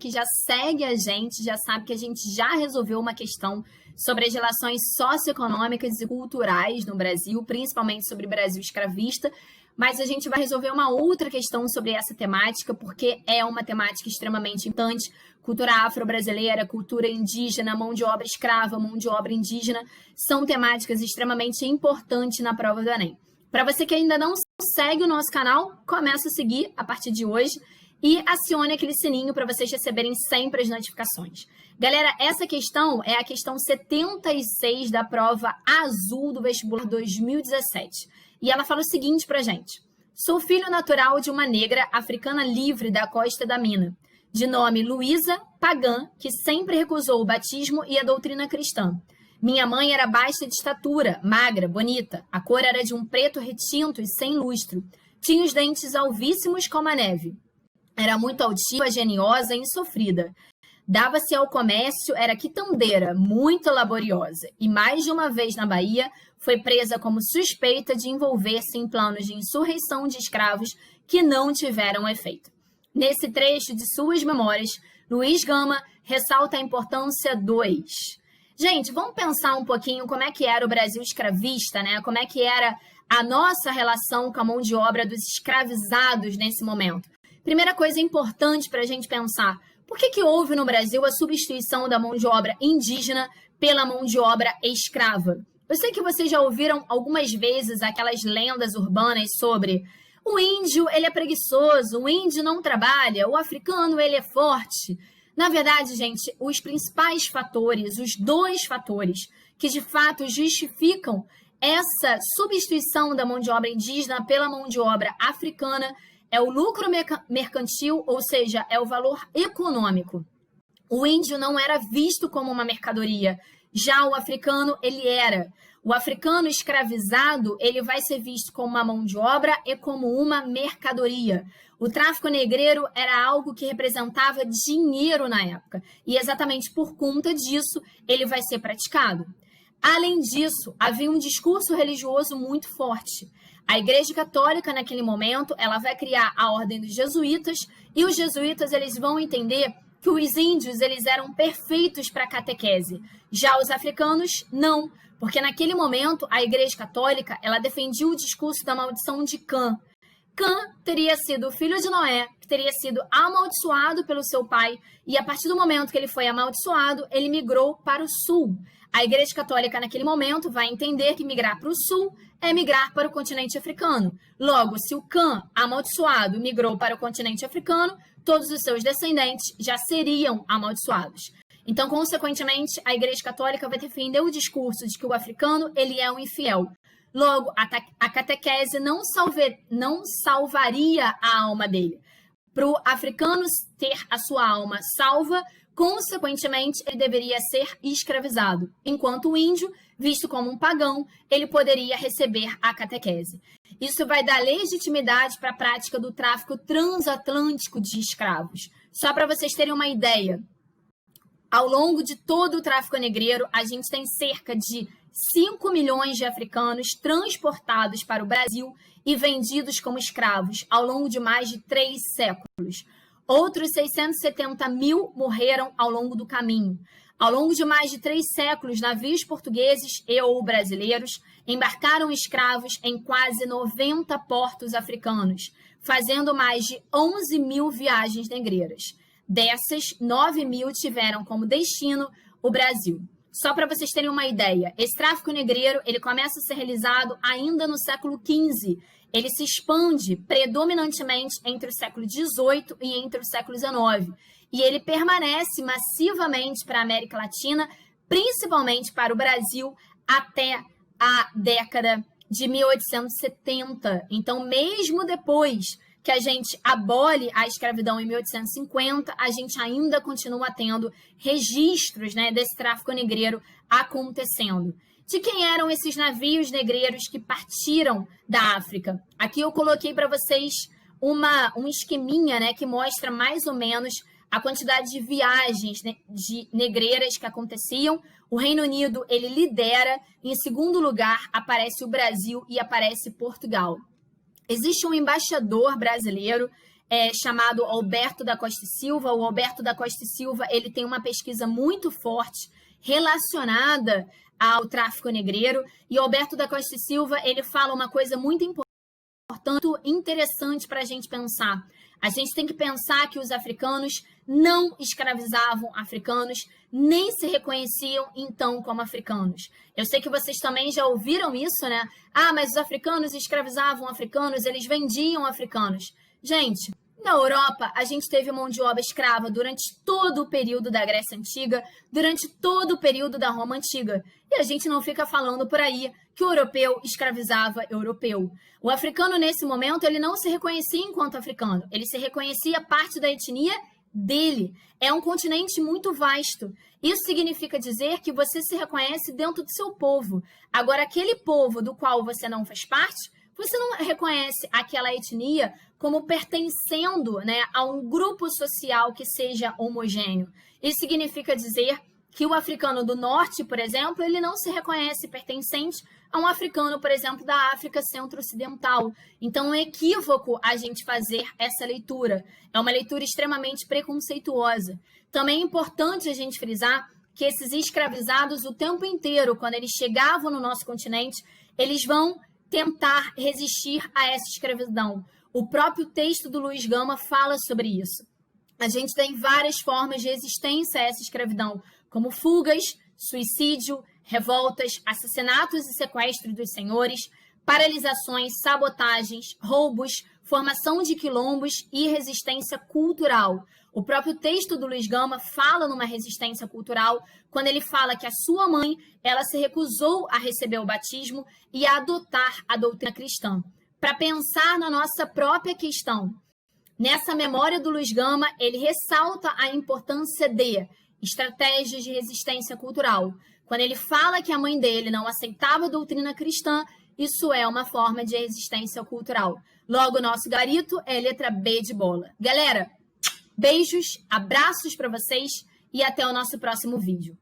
que já segue a gente já sabe que a gente já resolveu uma questão sobre as relações socioeconômicas e culturais no Brasil, principalmente sobre o Brasil escravista, mas a gente vai resolver uma outra questão sobre essa temática, porque é uma temática extremamente importante. Cultura afro-brasileira, cultura indígena, mão de obra escrava, mão de obra indígena, são temáticas extremamente importantes na prova do Enem. Para você que ainda não segue o nosso canal, começa a seguir a partir de hoje e acione aquele sininho para vocês receberem sempre as notificações. Galera, essa questão é a questão 76 da prova azul do vestibular 2017. E ela fala o seguinte pra gente: sou filho natural de uma negra africana livre da Costa da Mina, de nome Luísa Pagã, que sempre recusou o batismo e a doutrina cristã. Minha mãe era baixa de estatura, magra, bonita. A cor era de um preto retinto e sem lustro. Tinha os dentes alvíssimos como a neve. Era muito altiva, geniosa e insofrida. Dava-se ao comércio, era quitandeira, muito laboriosa. E mais de uma vez na Bahia, foi presa como suspeita de envolver-se em planos de insurreição de escravos que não tiveram efeito. Nesse trecho de suas memórias, Luiz Gama ressalta a importância dos... Gente, vamos pensar um pouquinho como é que era o Brasil escravista, né? Como é que era a nossa relação com a mão de obra dos escravizados nesse momento. Primeira coisa importante para a gente pensar, por que houve no Brasil a substituição da mão de obra indígena pela mão de obra escrava? Eu sei que vocês já ouviram algumas vezes aquelas lendas urbanas sobre o índio, ele é preguiçoso, o índio não trabalha, o africano, ele é forte. Na verdade, gente, os principais fatores, os dois fatores que de fato justificam essa substituição da mão de obra indígena pela mão de obra africana é o lucro mercantil, ou seja, é o valor econômico. O índio não era visto como uma mercadoria, já o africano, ele era. O africano escravizado, ele vai ser visto como uma mão de obra e como uma mercadoria. O tráfico negreiro era algo que representava dinheiro na época. E exatamente por conta disso, ele vai ser praticado. Além disso, havia um discurso religioso muito forte. A Igreja Católica, naquele momento, ela vai criar a Ordem dos Jesuítas, e os jesuítas eles vão entender que os índios eles eram perfeitos para a catequese. Já os africanos, não. Porque naquele momento, a Igreja Católica ela defendia o discurso da maldição de Cã. Cã teria sido o filho de Noé, que teria sido amaldiçoado pelo seu pai, e a partir do momento que ele foi amaldiçoado, ele migrou para o sul. A Igreja Católica, naquele momento, vai entender que migrar para o sul é migrar para o continente africano. Logo, se o Cã, amaldiçoado, migrou para o continente africano, todos os seus descendentes já seriam amaldiçoados. Então, consequentemente, a Igreja Católica vai defender o discurso de que o africano ele é um infiel. Logo, a catequese não salvaria a alma dele. Para o africano ter a sua alma salva, consequentemente, ele deveria ser escravizado, enquanto o índio, visto como um pagão, ele poderia receber a catequese. Isso vai dar legitimidade para a prática do tráfico transatlântico de escravos. Só para vocês terem uma ideia, ao longo de todo o tráfico negreiro, a gente tem cerca de 5 milhões de africanos transportados para o Brasil e vendidos como escravos ao longo de mais de 3 séculos. Outros 670 mil morreram ao longo do caminho. Ao longo de mais de 3 séculos, navios portugueses e ou brasileiros embarcaram escravos em quase 90 portos africanos, fazendo mais de 11 mil viagens negreiras. Dessas, 9 mil tiveram como destino o Brasil. Só para vocês terem uma ideia, esse tráfico negreiro ele começa a ser realizado ainda no século XV. Ele se expande predominantemente entre o século XVIII e entre o século XIX. E ele permanece massivamente para a América Latina, principalmente para o Brasil, até a década de 1870. Então, mesmo depois que a gente abole a escravidão em 1850, a gente ainda continua tendo registros, né, desse tráfico negreiro acontecendo. De quem eram esses navios negreiros que partiram da África? Aqui eu coloquei para vocês um esqueminha, né, que mostra mais ou menos a quantidade de viagens, né, de negreiras que aconteciam. O Reino Unido ele lidera, em segundo lugar aparece o Brasil e aparece Portugal. Existe um embaixador brasileiro chamado Alberto da Costa e Silva. O Alberto da Costa e Silva, ele tem uma pesquisa muito forte relacionada ao tráfico negreiro. E o Alberto da Costa e Silva, ele fala uma coisa muito importante, interessante para a gente pensar. A gente tem que pensar que os africanos não escravizavam africanos, nem se reconheciam, então, como africanos. Eu sei que vocês também já ouviram isso, né? Ah, mas os africanos escravizavam africanos, eles vendiam africanos. Gente, na Europa, a gente teve mão de obra escrava durante todo o período da Grécia Antiga, durante todo o período da Roma Antiga. E a gente não fica falando por aí que o europeu escravizava europeu. O africano, nesse momento, ele não se reconhecia enquanto africano. Ele se reconhecia parte da etnia dele. É um continente muito vasto. Isso significa dizer que você se reconhece dentro do seu povo. Agora, aquele povo do qual você não faz parte, você não reconhece aquela etnia como pertencendo, né, a um grupo social que seja homogêneo. Isso significa dizer que o africano do norte, por exemplo, ele não se reconhece pertencente a um africano, por exemplo, da África Centro-Ocidental. Então, é equívoco a gente fazer essa leitura. É uma leitura extremamente preconceituosa. Também é importante a gente frisar que esses escravizados, o tempo inteiro, quando eles chegavam no nosso continente, eles vão tentar resistir a essa escravidão. O próprio texto do Luiz Gama fala sobre isso. A gente tem várias formas de resistência a essa escravidão, como fugas, suicídio, revoltas, assassinatos e sequestros dos senhores, paralisações, sabotagens, roubos, formação de quilombos e resistência cultural. O próprio texto do Luiz Gama fala numa resistência cultural quando ele fala que a sua mãe, ela se recusou a receber o batismo e a adotar a doutrina cristã. Para pensar na nossa própria questão, nessa memória do Luiz Gama, ele ressalta a importância de estratégias de resistência cultural. Quando ele fala que a mãe dele não aceitava a doutrina cristã, isso é uma forma de resistência cultural. Logo, o nosso gabarito é a letra B de bola. Galera, beijos, abraços para vocês e até o nosso próximo vídeo.